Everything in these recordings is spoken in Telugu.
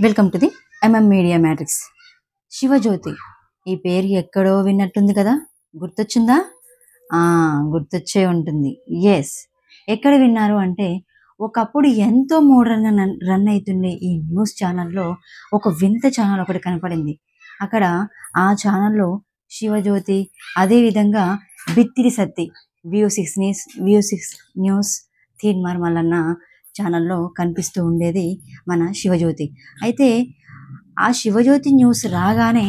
Welcome to the media matrix. Shivajyoti ఈ పేరు ఎక్కడో విన్నట్టుంది కదా, గుర్తొచ్చిందా? గుర్తొచ్చే ఉంటుంది. ఎస్, ఎక్కడ విన్నారు అంటే ఒకప్పుడు ఎంతో మోడర్న్ రన్ అవుతుండే ఈ న్యూస్ ఛానల్లో ఒక వింత ఛానల్ ఒకటి కనపడింది. అక్కడ ఆ ఛానల్లో శివజ్యోతి, అదేవిధంగా Bithiri Sathi, V six news, Teenmaar Mallanna ఛానల్లో కనిపిస్తూ ఉండేది మన శివజ్యోతి. అయితే ఆ శివజ్యోతి న్యూస్ రాగానే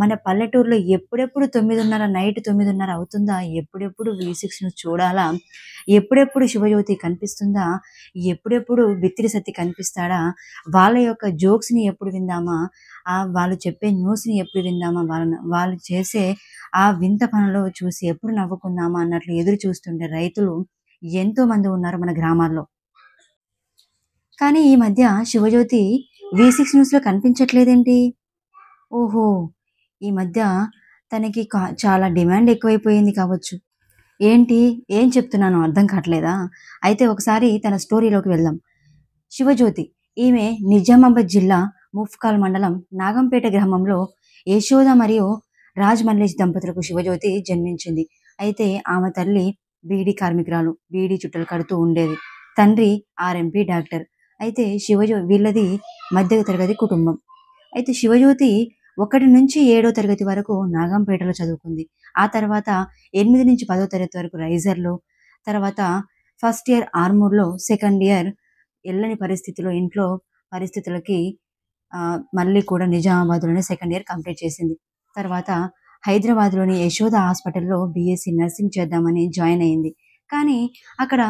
మన పల్లెటూరులో ఎప్పుడెప్పుడు 9:30 నైట్ 9:30 అవుతుందా, ఎప్పుడెప్పుడు V6 న్యూస్ చూడాలా, ఎప్పుడెప్పుడు శివజ్యోతి కనిపిస్తుందా, ఎప్పుడెప్పుడు బిత్తిరి సత్తి కనిపిస్తాడా, వాళ్ళ యొక్క జోక్స్ని ఎప్పుడు విందామా, వాళ్ళు చెప్పే న్యూస్ని ఎప్పుడు విందామా, వాళ్ళు చేసే ఆ వింత పనులు చూసి ఎప్పుడు నవ్వుకుందామా అన్నట్లు ఎదురు చూస్తుండే రైతులు ఎంతోమంది ఉన్నారు మన గ్రామాల్లో. కానీ ఈ మధ్య శివజ్యోతి V6 న్యూస్లో కనిపించట్లేదేంటి? ఓహో, ఈ మధ్య తనకి చాలా డిమాండ్ ఎక్కువైపోయింది కావచ్చు. ఏంటి, ఏం చెప్తున్నానో అర్థం కావట్లేదా? అయితే ఒకసారి తన స్టోరీలోకి వెళ్దాం. శివజ్యోతి ఈమె నిజామాబాద్ జిల్లా ముఫ్కాల్ మండలం నాగంపేట గ్రామంలో యశోద మరియు రాజ్ మల్లేష్ దంపతులకు శివజ్యోతి జన్మించింది. అయితే ఆమె తల్లి బీడీ కార్మికురాలు, బీడీ చుట్టలు కడుతూ ఉండేది. తండ్రి RMP డాక్టర్. అయితే వీళ్ళది మధ్య తరగతి కుటుంబం. అయితే శివజ్యోతి 1 నుంచి 7వ తరగతి వరకు నాగంపేటలో చదువుకుంది. ఆ తర్వాత 8 నుంచి 10వ తరగతి వరకు రైజర్లో, తర్వాత ఫస్ట్ ఇయర్ ఆర్మూర్లో, సెకండ్ ఇయర్ ఎల్లని పరిస్థితిలో, ఇంట్లో పరిస్థితులకి మళ్ళీ కూడా నిజామాబాద్లోనే సెకండ్ ఇయర్ కంప్లీట్ చేసింది. తర్వాత హైదరాబాద్లోని యశోద హాస్పిటల్లో BSc నర్సింగ్ చేద్దామని జాయిన్ అయింది. కానీ అక్కడ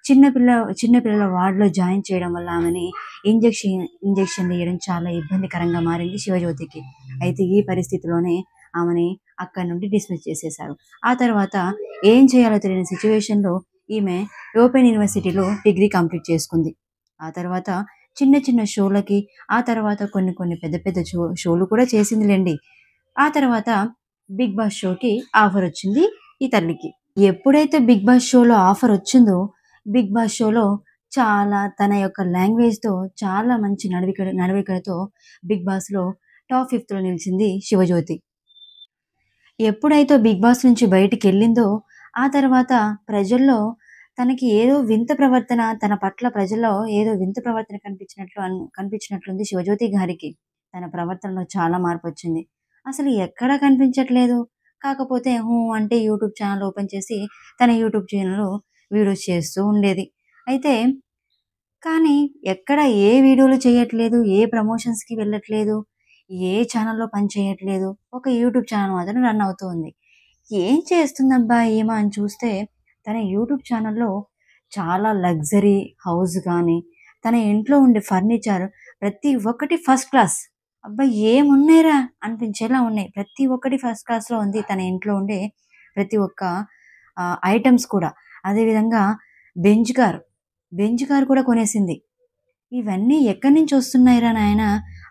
చిన్నపిల్లల వార్డులో జాయిన్ చేయడం వల్ల ఆమెని ఇంజెక్షన్ వేయడం చాలా ఇబ్బందికరంగా మారింది శివజ్యోతికి. అయితే ఈ పరిస్థితిలోనే ఆమెని అక్కడి నుండి డిస్మిస్ చేసేశారు. ఆ తర్వాత ఏం చేయాలో తెలియని సిచ్యువేషన్లో ఈమె ఓపెన్ యూనివర్సిటీలో డిగ్రీ కంప్లీట్ చేసుకుంది. ఆ తర్వాత చిన్న చిన్న షోలకి, ఆ తర్వాత కొన్ని పెద్ద షోలు కూడా చేసిందిలేండి. ఆ తర్వాత బిగ్ బాస్ షోకి ఆఫర్ వచ్చింది ఈ తల్లికి. ఎప్పుడైతే బిగ్ బాస్ షోలో ఆఫర్ వచ్చిందో, బిగ్ బాస్ షోలో చాలా తన యొక్క లాంగ్వేజ్తో చాలా మంచి నడవడికలతో బిగ్ బాస్లో టాప్ 5లో నిలిచింది శివజ్యోతి. ఎప్పుడైతే బిగ్ బాస్ నుంచి బయటికి వెళ్ళిందో ఆ తర్వాత ప్రజల్లో తనకి ఏదో వింత ప్రవర్తన, తన పట్ల ప్రజల్లో ఏదో వింత ప్రవర్తన కనిపించినట్లుంది శివజ్యోతి గారికి. తన ప్రవర్తనలో చాలా మార్పు వచ్చింది. అసలు ఎక్కడా కనిపించట్లేదు. కాకపోతే అంటే యూట్యూబ్ ఛానల్ ఓపెన్ చేసి తన యూట్యూబ్ ఛానల్లో వీడియోస్ చేస్తూ ఉండేది. అయితే కానీ ఎక్కడ ఏ వీడియోలు చేయట్లేదు, ఏ ప్రమోషన్స్కి వెళ్ళట్లేదు, ఏ ఛానల్లో పని చేయట్లేదు. ఒక యూట్యూబ్ ఛానల్ మాత్రం రన్ అవుతూ ఉంది. ఏం చేస్తుందబ్బా ఏమో అని చూస్తే తన యూట్యూబ్ ఛానల్లో చాలా లగ్జరీ హౌస్ కానీ, తన ఇంట్లో ఉండే ఫర్నిచర్ ప్రతి ఒక్కటి ఫస్ట్ క్లాస్. అబ్బా ఏమున్నాయిరా అనిపించేలా ఉన్నాయి. ప్రతి ఒక్కటి ఫస్ట్ క్లాస్లో ఉంది తన ఇంట్లో ఉండే ప్రతి ఒక్క ఐటమ్స్ కూడా. అదేవిధంగా బెంచ్ కార్ కూడా కొనేసింది. ఇవన్నీ ఎక్కడి నుంచి వస్తున్నాయిరా నాయన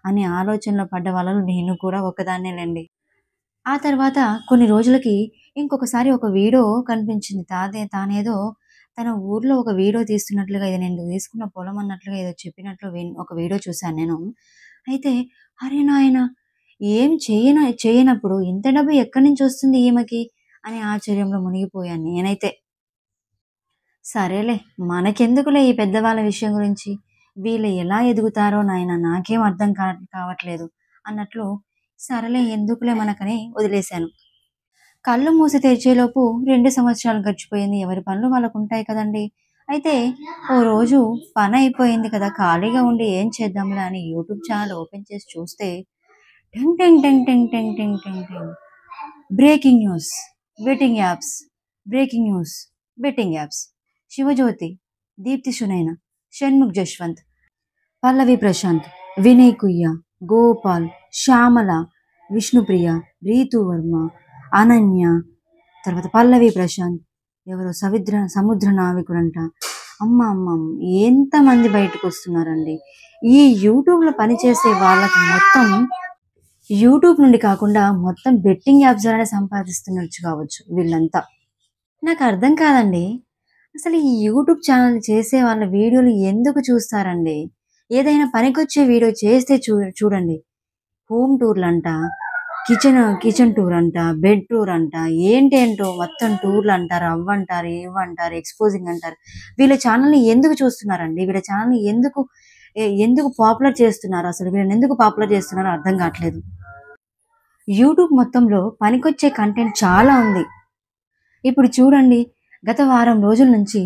అని ఆలోచనలో పడ్డ వాళ్ళలో నేను కూడా ఒకదాన్నేలేండి. ఆ తర్వాత కొన్ని రోజులకి ఇంకొకసారి ఒక వీడియో కనిపించింది. తానేదో తన ఊర్లో ఒక వీడియో తీస్తున్నట్లుగా, ఇది నేను తీసుకున్న పొలం అన్నట్లుగా ఏదో చెప్పినట్లు ఒక వీడియో చూశాను నేను. అయితే అరే నాయన, ఏం చేయనప్పుడు ఇంత డబ్బు ఎక్కడి నుంచి వస్తుంది ఈమెకి అని ఆశ్చర్యంలో మునిగిపోయాను నేనైతే. సరేలే, మనకెందుకులే ఈ పెద్దవాళ్ళ విషయం గురించి, వీళ్ళు ఎలా ఎదుగుతారో నాయన నాకేం అర్థం కావట్లేదు అన్నట్లు సరేలే ఎందుకులే మనకని వదిలేశాను. కళ్ళు మూసి తెరిచేలోపు 2 సంవత్సరాలు గడిచిపోయింది. ఎవరి పనులు వాళ్ళకు ఉంటాయి కదండి. అయితే ఓ రోజు పని అయిపోయింది కదా, ఖాళీగా ఉండి ఏం చేద్దాంలే అని యూట్యూబ్ ఛానల్ ఓపెన్ చేసి చూస్తే టెంగ్ టెంగ్ టెంగ్ టెంగ్ టెంగ్ టెంగ్ టెంగ్ టెంగ్ breaking news, betting apps, breaking news, betting apps. Sivajyothi, Deepthi Sunaina, Shanmukh Jaswanth, Pallavi Prashanth, Vinay Kuyya, Gopal, Shyamala, Vishnupriya, Reethu Varma, Ananya, తర్వాత పల్లవి ప్రశాంత్, ఎవరో సముద్ర నావికుడంట. అమ్మ ఎంతమంది బయటకు వస్తున్నారండి. ఈ యూట్యూబ్లో పనిచేసే వాళ్ళకి మొత్తం యూట్యూబ్ నుండి కాకుండా మొత్తం బెట్టింగ్ యాప్స్ ద్వారా సంపాదిస్తున్నచ్చు కావచ్చు వీళ్ళంతా. నాకు అర్థం కాదండి, అసలు ఈ యూట్యూబ్ ఛానల్ చేసే వాళ్ళ వీడియోలు ఎందుకు చూస్తారండి? ఏదైనా పనికొచ్చే వీడియో చేస్తే చూడండి. హోమ్ టూర్‌లంట, కిచెన్ టూర్ అంట, బెడ్ టూర్ అంట, ఏంటేంటో మొత్తం టూర్‌లంటారు, అవ్వంటారు, ఇవ్వంటారు, ఎక్స్‌పోజింగ్ అంటారు. వీళ్ళ ఛానెల్‌ని ఎందుకు చూస్తున్నారండి? వీళ్ళ ఛానెల్‌ని ఎందుకు పాపులర్ చేస్తున్నారు? అసలు వీళ్ళనెందుకు పాపులర్ చేస్తున్నారో అర్థం కావట్లేదు. యూట్యూబ్ మొత్తంలో పనికొచ్చే కంటెంట్ చాలా ఉంది. ఇప్పుడు చూడండి, గత వారం రోజుల నుంచి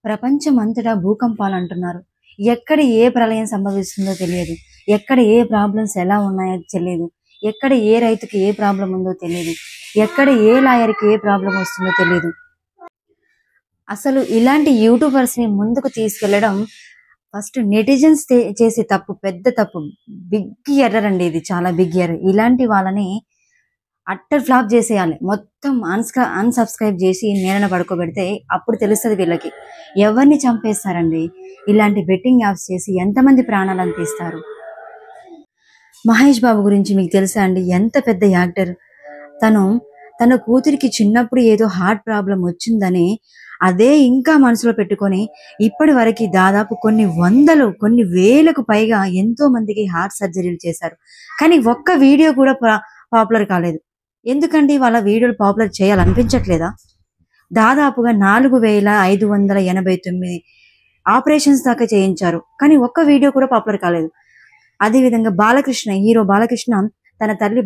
ప్రపంచమంతటా భూకంపాలంటున్నారు. ఎక్కడ ఏ ప్రళయం సంభవిస్తుందో తెలియదు. ఎక్కడ ఏ ప్రాబ్లమ్స్ ఎలా ఉన్నాయో తెలియదు. ఎక్కడ ఏ రైతుకి ఏ ప్రాబ్లం ఉందో తెలియదు. ఎక్కడ ఏ లాయర్‌కి ఏ ప్రాబ్లం వస్తుందో తెలీదు. అసలు ఇలాంటి యూట్యూబర్స్‌ని ముందుకు తీసుకెళ్లడం ఫస్ట్ నెటిజన్స్ చేసే తప్పు, పెద్ద తప్పు. బిగ్ ఎర్రర్ అండి ఇది. చాలా బిగ్ ఎర్రర్. ఇలాంటి వాళ్ళని అట్టర్ ఫ్లాప్ చేసేయాలి. మొత్తం అన్‌సబ్‌స్క్రైబ్ చేసి నేలన పడుకోబెడితే అప్పుడు తెలుస్తది వీళ్ళకి. ఎవరిని చంపేస్తారండి? ఇలాంటి బెట్టింగ్ యాప్స్ చేసి ఎంతమంది ప్రాణాలను తీస్తారు? మహేష్ బాబు గురించి మీకు తెలుసా అండి? ఎంత పెద్ద యాక్టర్. తన కూతురికి చిన్నప్పుడు ఏదో హార్ట్ ప్రాబ్లం వచ్చిందని అదే ఇంకా మనసులో పెట్టుకొని ఇప్పటి వరకు దాదాపు కొన్ని వందలు, కొన్ని వేలకు పైగా ఎంతో మందికి హార్ట్ సర్జరీలు చేశారు. కానీ ఒక్క వీడియో కూడా పాపులర్ కాలేదు. ఎందుకండి వాళ్ళ వీడియోలు పాపులర్ చేయాలనిపించట్లేదా? దాదాపుగా 4589 ఆపరేషన్స్ దాకా చేయించారు. కానీ ఒక్క వీడియో కూడా పాపులర్ కాలేదు. అదేవిధంగా హీరో బాలకృష్ణ తన తల్లి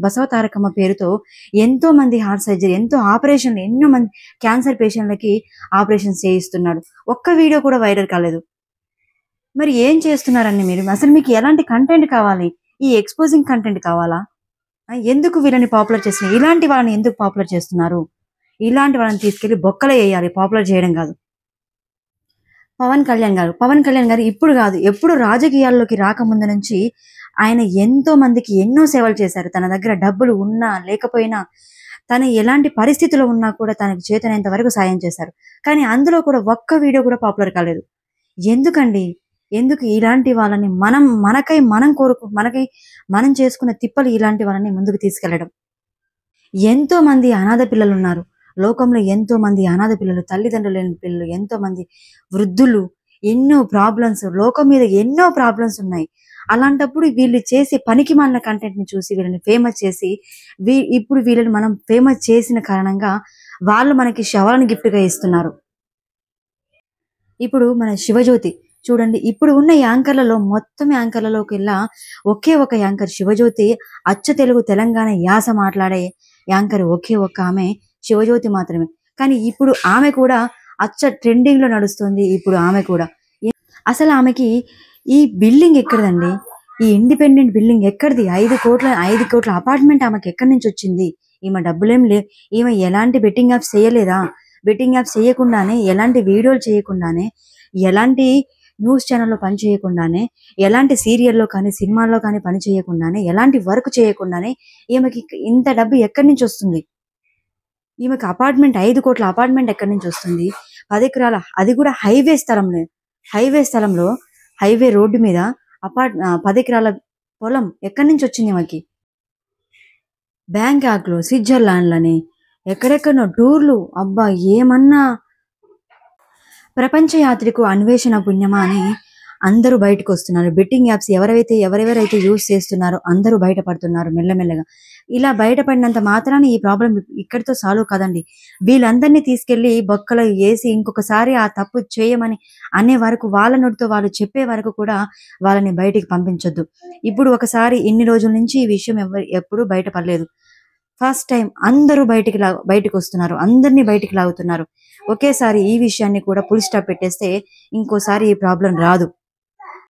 బసవతారకమ్మ పేరుతో ఎంతో మంది హార్ట్ సర్జరీ, ఎన్నో మంది క్యాన్సర్ పేషెంట్లకి ఆపరేషన్స్ చేయిస్తున్నాడు. ఒక్క వీడియో కూడా వైరల్ కాలేదు. మరి ఏం చేస్తున్నారండి మీరు? అసలు మీకు ఎలాంటి కంటెంట్ కావాలి? ఈ ఎక్స్‌పోజింగ్ కంటెంట్ కావాలా? ఎందుకు వీళ్ళని పాపులర్ చేస్తున్నారు? ఇలాంటి వాళ్ళని ఎందుకు పాపులర్ చేస్తున్నారు? ఇలాంటి వాళ్ళని తీసుకెళ్లి బొక్కలో వేయాలి, పాపులర్ చేయడం కాదు. పవన్ కళ్యాణ్ గారు ఇప్పుడు కాదు, ఎప్పుడు రాజకీయాల్లోకి రాకముందు నుంచి ఆయన ఎంతో మందికి ఎన్నో సేవలు చేశారు. తన దగ్గర డబ్బులు ఉన్నా లేకపోయినా, తను ఎలాంటి పరిస్థితిలో ఉన్నా కూడా తనకు చేతనైనంత వరకు సాయం చేశారు. కానీ అందులో కూడా ఒక్క వీడియో కూడా పాపులర్ కాలేదు. ఎందుకండి? ఎందుకు ఇలాంటి వాళ్ళని మనకై మనం చేసుకున్న తిప్పలు ఇలాంటి వాళ్ళని ముందుకు తీసుకెళ్లడం? ఎంతో మంది అనాథ పిల్లలు ఉన్నారు లోకంలో. ఎంతో మంది అనాథ పిల్లలు, తల్లిదండ్రులు లేని పిల్లలు, ఎంతో మంది వృద్ధులు, ఎన్నో ప్రాబ్లమ్స్, లోకం మీద ఎన్నో ప్రాబ్లమ్స్ ఉన్నాయి. అలాంటప్పుడు వీళ్ళు చేసే పనికి మాలిన కంటెంట్ ని చూసి వీళ్ళని ఫేమస్ చేసి ఇప్పుడు వీళ్ళని మనం ఫేమస్ చేసిన కారణంగా వాళ్ళు మనకి శవాలను గిఫ్ట్ గా ఇస్తున్నారు. ఇప్పుడు మన శివజ్యోతి చూడండి, ఇప్పుడు ఉన్న యాంకర్లలో మొత్తం యాంకర్లలోకెల్లా ఒకే ఒక యాంకర్ శివజ్యోతి. అచ్చ తెలుగు తెలంగాణ యాస మాట్లాడే యాంకర్ ఒకే ఒక్క ఆమె శివజ్యోతి మాత్రమే. కానీ ఇప్పుడు ఆమె కూడా అచ్చ ట్రెండింగ్ లో నడుస్తుంది. ఇప్పుడు ఆమె కూడా అసలు ఆమెకి ఈ బిల్డింగ్ ఎక్కడదండి? ఈ ఇండిపెండెంట్ బిల్డింగ్ ఎక్కడిది? 5 కోట్ల అపార్ట్మెంట్ ఆమెకి ఎక్కడి నుంచి వచ్చింది? ఈమె డబ్బులేం ఈమె ఎలాంటి బెట్టింగ్ యాప్స్ చేయలేదా? బెట్టింగ్ యాప్స్ చేయకుండానే, ఎలాంటి వీడియోలు చేయకుండానే, ఎలాంటి న్యూస్ ఛానల్లో పని చేయకుండానే, ఎలాంటి సీరియల్లో కానీ సినిమాల్లో కానీ పని చేయకుండానే, ఎలాంటి వర్క్ చేయకుండానే ఈమెకి ఇంత డబ్బు ఎక్కడి నుంచి వస్తుంది? ఈమెకి 5 కోట్ల అపార్ట్మెంట్ ఎక్కడి నుంచి వస్తుంది? 10 ఎకరాల, అది కూడా హైవే స్థలంలో హైవే రోడ్డు మీద 10 ఎకరాల పొలం ఎక్కడి నుంచి వచ్చింది ఈమెకి? బ్యాంకాక్లో, స్విట్జర్లాండ్లని, ఎక్కడెక్కడో టూర్లు. అబ్బా, ఏమన్నా! ప్రపంచ యాత్రికు అన్వేషణ పుణ్యమా అని అందరూ బయటకు వస్తున్నారు. బెట్టింగ్ యాప్స్ ఎవరెవరైతే యూజ్ చేస్తున్నారో అందరూ బయటపడుతున్నారు మెల్లమెల్లగా. ఇలా బయటపడినంత మాత్రాన ఈ ప్రాబ్లం ఇక్కడితో సాల్వ్ కాదండి. వీళ్ళందరినీ తీసుకెళ్లి బొక్కలో వేసి ఇంకొకసారి ఆ తప్పు చేయమని అనే వరకు, వాళ్ళ నోటితో వాళ్ళు చెప్పే వరకు కూడా వాళ్ళని బయటికి పంపించొద్దు. ఇప్పుడు ఒకసారి ఇన్ని రోజుల నుంచి ఈ విషయం ఎప్పుడూ బయటపడలేదు. ఫస్ట్ టైం అందరూ బయటికి వస్తున్నారు, అందరినీ బయటికి లాగుతున్నారు. ఒకేసారి ఈ విషయాన్ని కూడా ఫుల్ స్టాప్ పెట్టేస్తే ఇంకోసారి ఈ ప్రాబ్లం రాదు.